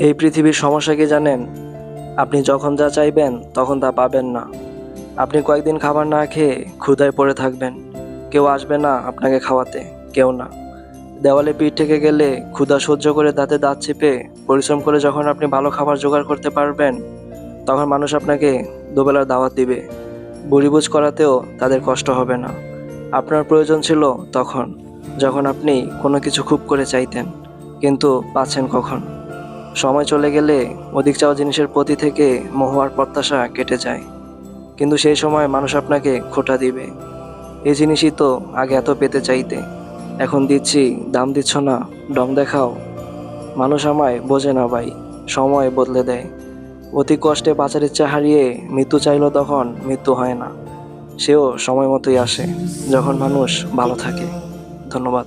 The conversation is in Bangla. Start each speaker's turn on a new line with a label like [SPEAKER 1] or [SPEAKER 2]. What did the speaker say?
[SPEAKER 1] এই পৃথিবীর সমস্যা কি জানেন? আপনি যখন যা চাইবেন তখন তা পাবেন না। আপনি কয়েকদিন খাবার না খেয়ে ক্ষুধায় পড়ে থাকবেন, কেউ আসবে না আপনাকে খাওয়াতে, কেউ না। দেওয়ালে পিঠ থেকে গেলে ক্ষুধা সহ্য করে দাঁতে দাঁত চেপে পরিশ্রম করে যখন আপনি ভালো খাবার জোগাড় করতে পারবেন, তখন মানুষ আপনাকে দুবেলার দাওয়াত দিবে। বুড়িভোজ করাতেও তাদের কষ্ট হবে না। আপনার প্রয়োজন ছিল তখন, যখন আপনি কোনো কিছু খুব করে চাইতেন, কিন্তু পাচ্ছেন কখন? সময় চলে গেলে অধিক চাওয়া জিনিসের প্রতি থেকে মোহ আর প্রত্যাশা কেটে যায়, কিন্তু সেই সময় মানুষ আপনাকে খোঁটা দিবে। এই জিনিসই তো আগে এত পেতে চাইতে, এখন দিচ্ছি, দাম দিচ্ছ না, ডং দেখাও। মানুষ আমায় বোঝে না ভাই, সময় বদলে দেয়। অতি কষ্টে বাঁচার ইচ্ছা হারিয়ে মৃত্যু চাইলো তখন মৃত্যু হয় না, সেও সময় মতোই আসে, যখন মানুষ ভালো থাকে। ধন্যবাদ।